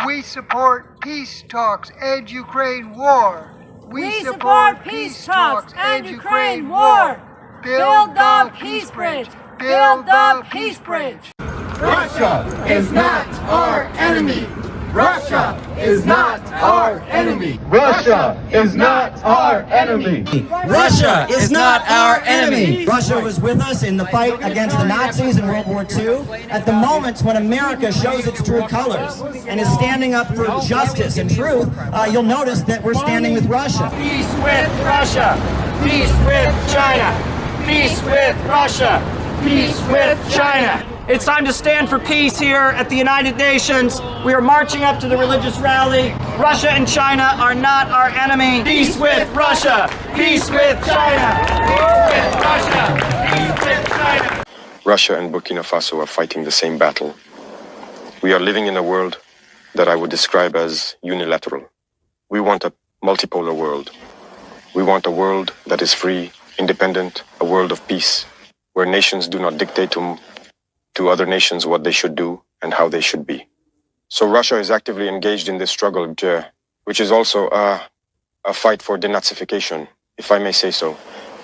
We support peace talks and Ukraine war. We support peace talks and Ukraine war. Build the peace bridge. Build the peace bridge. Russia is not our enemy. Russia is not our enemy. Russia is not our enemy. Russia is not our enemy. Russia was with us in the fight against the Nazis in World War II. At the moments when America shows its true colors and is standing up for justice and truth, you'll notice that we're standing with Russia. Peace with Russia. Peace with China. Peace with Russia. Peace with China. It's time to stand for peace here at the United Nations. We are marching up to the religious rally. Russia and China are not our enemy. Peace with Russia. Peace with China. Peace with Russia. Peace with China. Russia and Burkina Faso are fighting the same battle. We are living in a world that I would describe as unilateral. We want a multipolar world. We want a world that is free, independent, a world of peace, where nations do not dictate to other nations what they should do and how they should be. So Russia is actively engaged in this struggle, which is also a fight for denazification, if I may say so.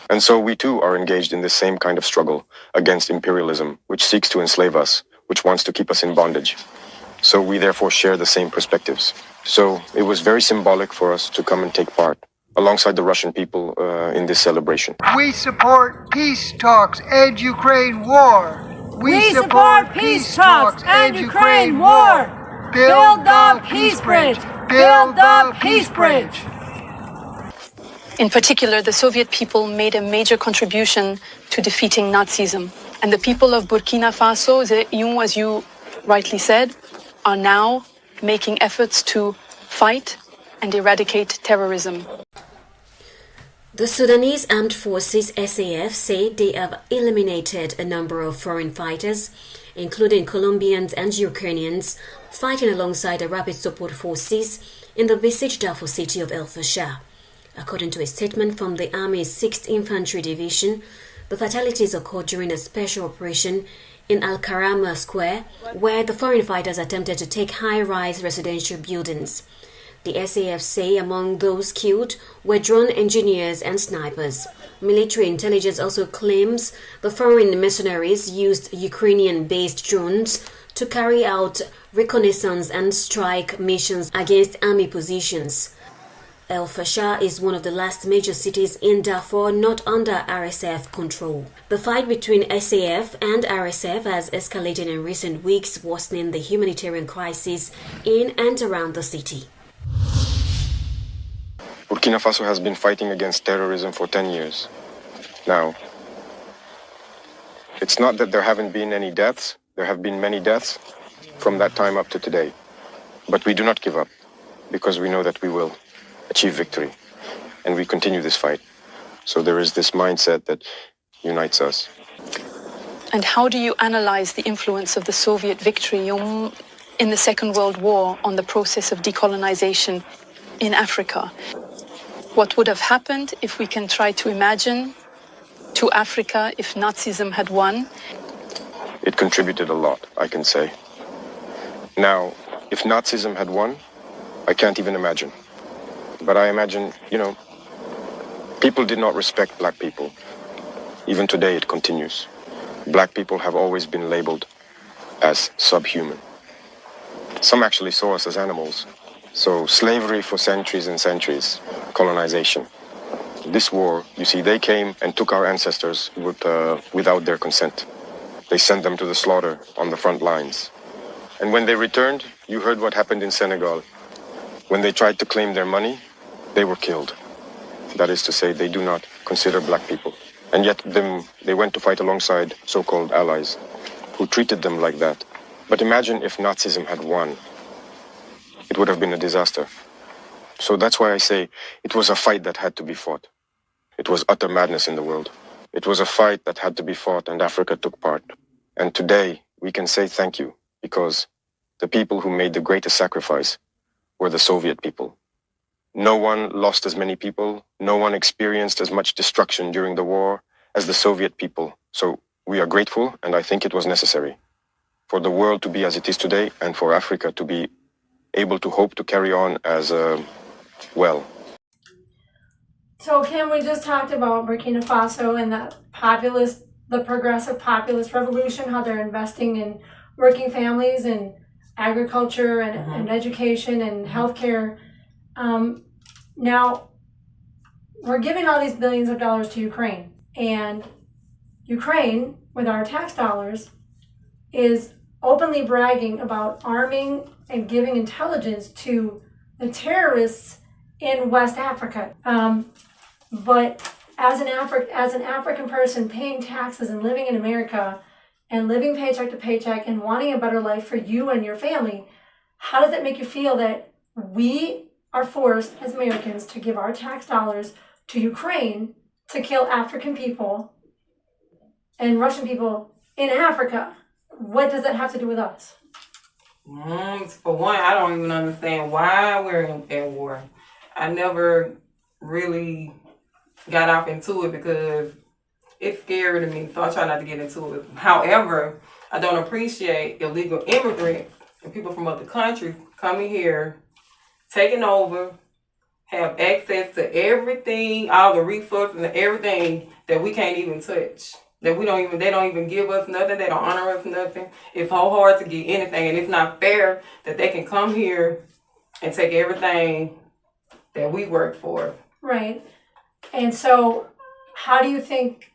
And so we too are engaged in the same kind of struggle against imperialism, which seeks to enslave us, which wants to keep us in bondage. So we therefore share the same perspectives. So it was very symbolic for us to come and take part alongside the Russian people in this celebration. We support peace talks and Ukraine war. We support peace talks and Ukraine war. Build the peace bridge. Build the peace bridge. In particular, the Soviet people made a major contribution to defeating Nazism. And the people of Burkina Faso, as you rightly said, are now making efforts to fight and eradicate terrorism. The Sudanese Armed Forces SAF say they have eliminated a number of foreign fighters, including Colombians and Ukrainians, fighting alongside the Rapid Support Forces in the besieged Darfur city of El Fasher. According to a statement from the Army's 6th Infantry Division, the fatalities occurred during a special operation in Al-Karama Square, where the foreign fighters attempted to take high-rise residential buildings. The SAF say among those killed were drone engineers and snipers. Military intelligence also claims the foreign mercenaries used Ukrainian-based drones to carry out reconnaissance and strike missions against army positions. El Fasher is one of the last major cities in Darfur not under RSF control. The fight between SAF and RSF has escalated in recent weeks, worsening the humanitarian crisis in and around the city. Burkina Faso has been fighting against terrorism for 10 years. Now, it's not that there haven't been any deaths. There have been many deaths from that time up to today. But we do not give up, because we know that we will achieve victory. And we continue this fight. So there is this mindset that unites us. And how do you analyze the influence of the Soviet victory in the Second World War on the process of decolonization in Africa? What would have happened if we can try to imagine to Africa if Nazism had won? It contributed a lot, I can say. Now, if Nazism had won, I can't even imagine. But I imagine, people did not respect black people. Even today it continues. Black people have always been labeled as subhuman. Some actually saw us as animals. So slavery for centuries and centuries, colonization. This war, you see, they came and took our ancestors without their consent. They sent them to the slaughter on the front lines. And when they returned, you heard what happened in Senegal. When they tried to claim their money, they were killed. That is to say, they do not consider black people. And yet they went to fight alongside so-called allies who treated them like that. But imagine if Nazism had won. It would have been a disaster. So that's why I say it was a fight that had to be fought. It was utter madness in the world. It was a fight that had to be fought, and Africa took part. And today we can say thank you, because the people who made the greatest sacrifice were the Soviet people. No one lost as many people. No one experienced as much destruction during the war as the Soviet people. So we are grateful, and I think it was necessary for the world to be as it is today and for Africa to be able to hope to carry on as well. So Kim, we just talked about Burkina Faso and the progressive populist revolution, how they're investing in working families and agriculture and education and healthcare. Now, we're giving all these billions of dollars to Ukraine, and Ukraine, with our tax dollars, is openly bragging about arming and giving intelligence to the terrorists in West Africa. But as an African person paying taxes and living in America and living paycheck to paycheck and wanting a better life for you and your family, how does it make you feel that we are forced as Americans to give our tax dollars to Ukraine to kill African people and Russian people in Africa? What does that have to do with us? For one, I don't even understand why we're at war. I never really got off into it because it's scary to me, so I try not to get into it. However, I don't appreciate illegal immigrants and people from other countries coming here, taking over, have access to everything, all the resources and everything that we can't even touch. They don't even give us nothing. They don't honor us nothing. It's so hard to get anything, and it's not fair that they can come here and take everything that we work for. Right. And so how do you think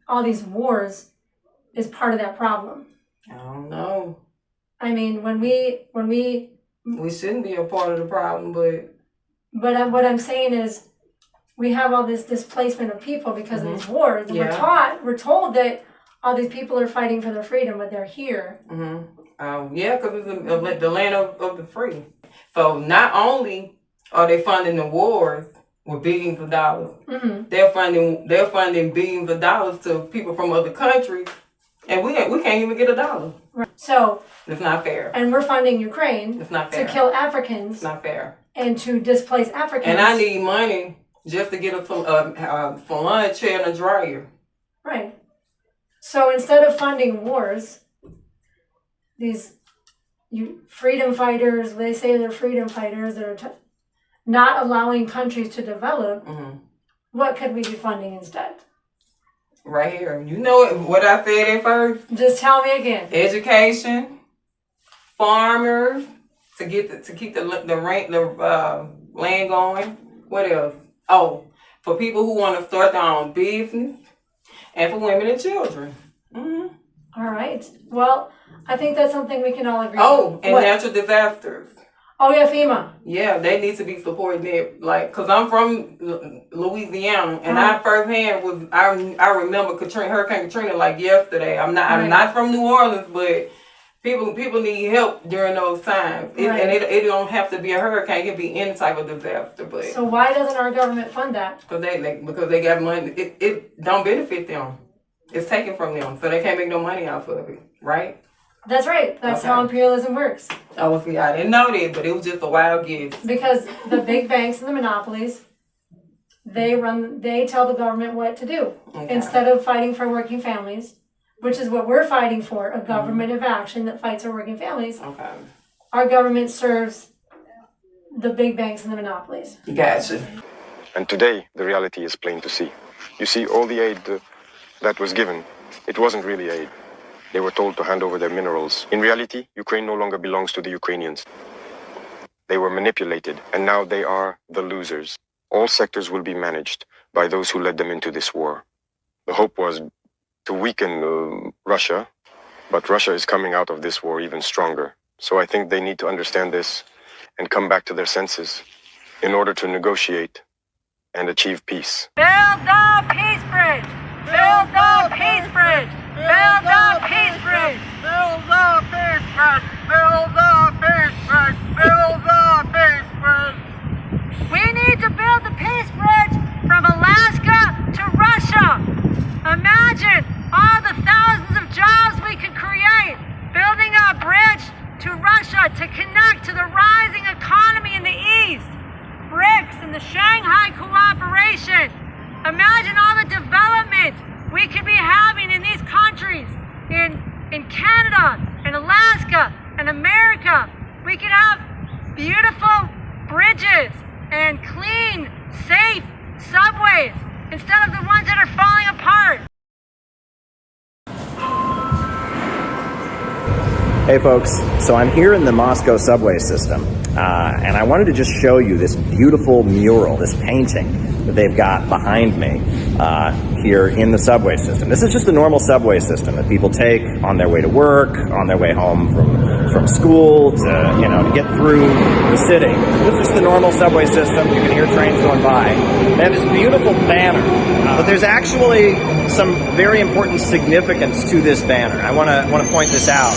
all these wars is part of that problem? I don't know. I mean, when we shouldn't be a part of the problem, but what I'm saying is we have all this displacement of people because of these wars. And we're told that all these people are fighting for their freedom, but they're here. Because it's the land of the free. So not only are they funding the wars with billions of dollars, they're funding billions of dollars to people from other countries, and we can't even get $1. Right. So it's not fair. And we're funding Ukraine it's not fair. To kill Africans. It's not fair. And to displace Africans. And I need money just to get for lunch and a dryer. Right. So instead of funding wars, these freedom fighters, they say they're freedom fighters, they're not allowing countries to develop, what could we be funding instead? Right here. You know what I said at first? Just tell me again. Education, farmers, to keep the land going. What else? Oh, for people who want to start their own business, and for women and children. All right. Well, I think that's something we can all agree on. Oh, and natural disasters. Oh, yeah, FEMA. Yeah, they need to be supporting it. Because I'm from Louisiana, and I firsthand I remember Hurricane Katrina like yesterday. I'm not from New Orleans, but people need help during those times. And it don't have to be a hurricane; it can be any type of disaster. But so why doesn't our government fund that? Because they got money. It don't benefit them. It's taken from them, so they can't make no money off of it, right? That's right. That's how imperialism works. Oh, see, I didn't know that, but it was just a wild guess. Because the big banks and the monopolies, they tell the government what to do instead of fighting for working families, which is what we're fighting for, a government of action that fights for working families. Okay. Our government serves the big banks and the monopolies. Gotcha. And today, the reality is plain to see. You see, all the aid that was given, it wasn't really aid. They were told to hand over their minerals. In reality, Ukraine no longer belongs to the Ukrainians. They were manipulated, and now they are the losers. All sectors will be managed by those who led them into this war. The hope was to weaken Russia, but Russia is coming out of this war even stronger. So I think they need to understand this and come back to their senses in order to negotiate and achieve peace. Build the peace bridge! Build the peace bridge! Build the peace bridge! Build the peace bridge! Build the peace bridge! Build the peace bridge! We need to build the peace bridge from Alaska to Russia. Imagine all the thousands of jobs we could create building a bridge to Russia to connect to the rising economy in the East, BRICS and the Shanghai Cooperation. Imagine all the development we could be having in these countries, in Canada, in Alaska, in America, we can have beautiful bridges and clean, safe subways instead of the ones that are falling apart. Hey folks, so I'm here in the Moscow subway system, and I wanted to just show you this beautiful mural, this painting that they've got behind me here in the subway system. This is just the normal subway system that people take on their way to work, on their way home from school, to, you know, to get through the city. This is just the normal subway system. You can hear trains going by. They have this beautiful banner, but there's actually some very important significance to this banner. I want to point this out.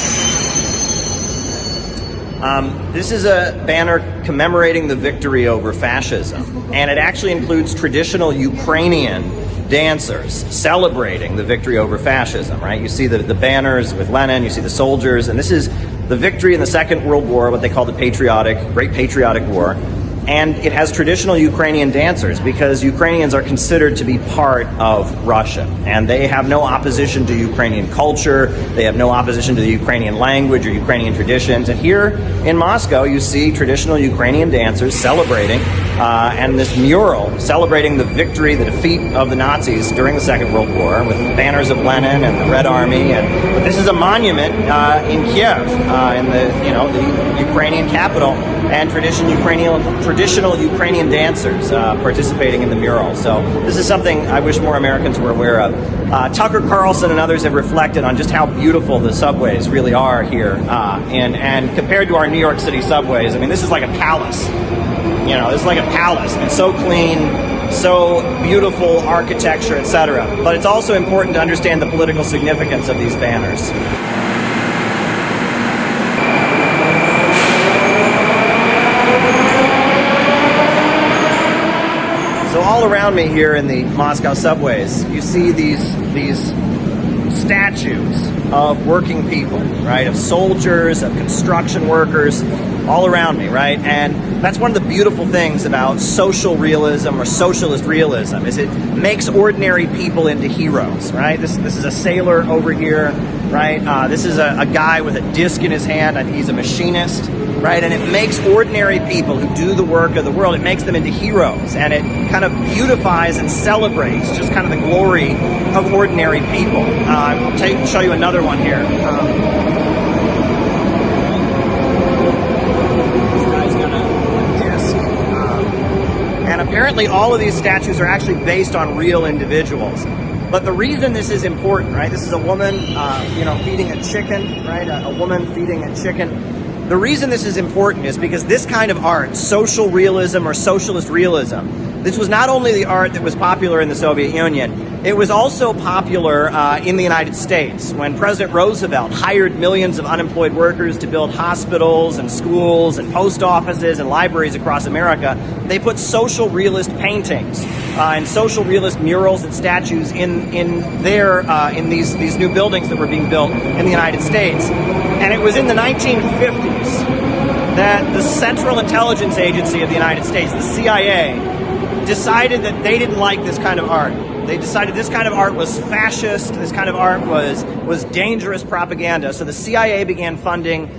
This is a banner commemorating the victory over fascism, and it actually includes traditional Ukrainian dancers celebrating the victory over fascism, right? You see the banners with Lenin, you see the soldiers, and this is the victory in the Second World War, what they call the Great Patriotic War. And it has traditional Ukrainian dancers because Ukrainians are considered to be part of Russia. And they have no opposition to Ukrainian culture. They have no opposition to the Ukrainian language or Ukrainian traditions. And here in Moscow, you see traditional Ukrainian dancers celebrating, and this mural celebrating the victory, the defeat of the Nazis during the Second World War with banners of Lenin and the Red Army. But this is a monument in Kiev, in the Ukrainian capital, and traditional Ukrainian dancers participating in the mural. So this is something I wish more Americans were aware of. Tucker Carlson and others have reflected on just how beautiful the subways really are here. And compared to our New York City subways, I mean, this is like a palace. You know, this is like a palace. It's so clean, so beautiful architecture, etc. But it's also important to understand the political significance of these banners. So all around me here in the Moscow subways, you see these statues of working people, right? Of soldiers, of construction workers, all around me, right? And that's one of the beautiful things about social realism or socialist realism, is it makes ordinary people into heroes, right? This is a sailor over here, right? This is a guy with a disc in his hand, and he's a machinist, right? And it makes ordinary people who do the work of the world, it makes them into heroes, and it kind of beautifies and celebrates just kind of the glory of ordinary people. I'll show you another one here. This guy's got a disc. And apparently all of these statues are actually based on real individuals. But the reason this is important, right? This is a woman, feeding a chicken, right? A woman feeding a chicken. The reason this is important is because this kind of art, social realism or socialist realism, this was not only the art that was popular in the Soviet Union, it was also popular in the United States. When President Roosevelt hired millions of unemployed workers to build hospitals and schools and post offices and libraries across America, they put social realist paintings and social realist murals and statues in these new buildings that were being built in the United States. And it was in the 1950s that the Central Intelligence Agency of the United States, the CIA, decided that they didn't like this kind of art. They decided this kind of art was fascist, this kind of art was dangerous propaganda. So the CIA began funding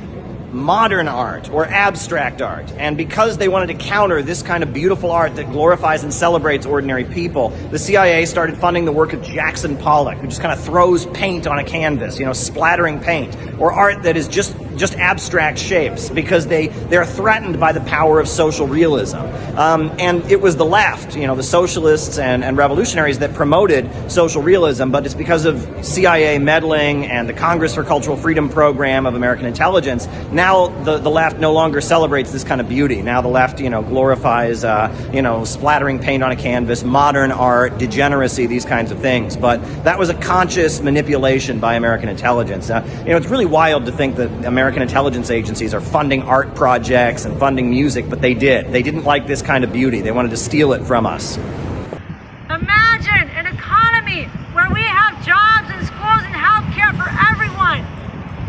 modern art or abstract art. And because they wanted to counter this kind of beautiful art that glorifies and celebrates ordinary people, the CIA started funding the work of Jackson Pollock, who just kind of throws paint on a canvas, splattering paint, or art that is just abstract shapes, because they're threatened by the power of social realism. And it was the left, the socialists and revolutionaries that promoted social realism, but it's because of CIA meddling and the Congress for Cultural Freedom program of American intelligence. Now the left no longer celebrates this kind of beauty. Now the left, glorifies, splattering paint on a canvas, modern art, degeneracy, these kinds of things. But that was a conscious manipulation by American intelligence. It's really wild to think that American intelligence agencies are funding art projects and funding music, but they did. They didn't like this kind of beauty. They wanted to steal it from us. Imagine an economy where we have jobs and schools and healthcare for everyone.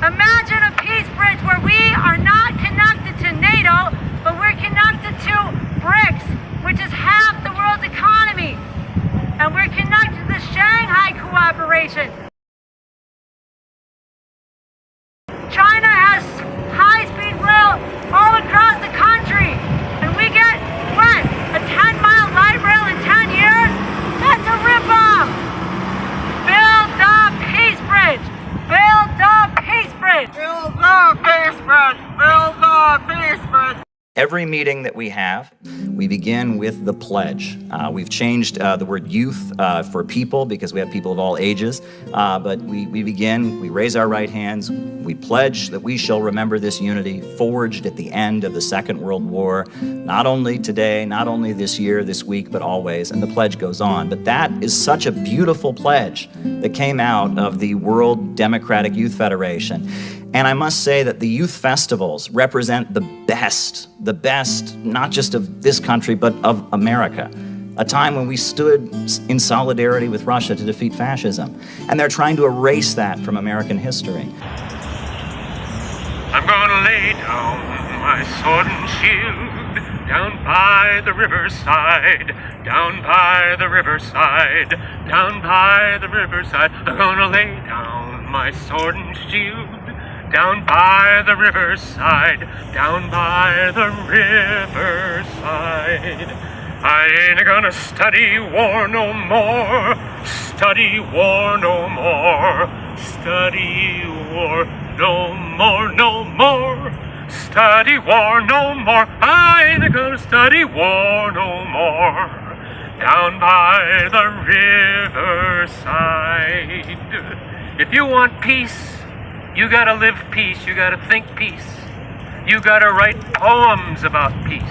Imagine a peace bridge where we are not connected to NATO, but we're connected to BRICS, which is half the world's economy. And we're connected to the Shanghai Cooperation. China has Every meeting that we have, we begin with the pledge. We've changed the word youth for people because we have people of all ages. But we begin, we raise our right hands, we pledge that we shall remember this unity forged at the end of the Second World War, not only today, not only this year, this week, but always. And the pledge goes on. But that is such a beautiful pledge that came out of the World Democratic Youth Federation. And I must say that the youth festivals represent the best, not just of this country, but of America. A time when we stood in solidarity with Russia to defeat fascism. And they're trying to erase that from American history. I'm gonna lay down my sword and shield down by the riverside, down by the riverside, down by the riverside. I'm gonna lay down my sword and shield down by the riverside, down by the riverside. I ain't gonna study war no more, study war no more, study war no more, no more, study war no more. I ain't gonna study war no more, down by the riverside. If you want peace, you gotta live peace, you gotta think peace. You gotta write poems about peace.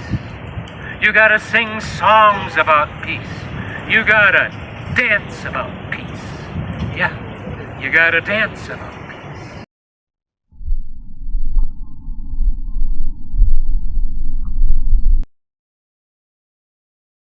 You gotta sing songs about peace. You gotta dance about peace. Yeah, you gotta dance about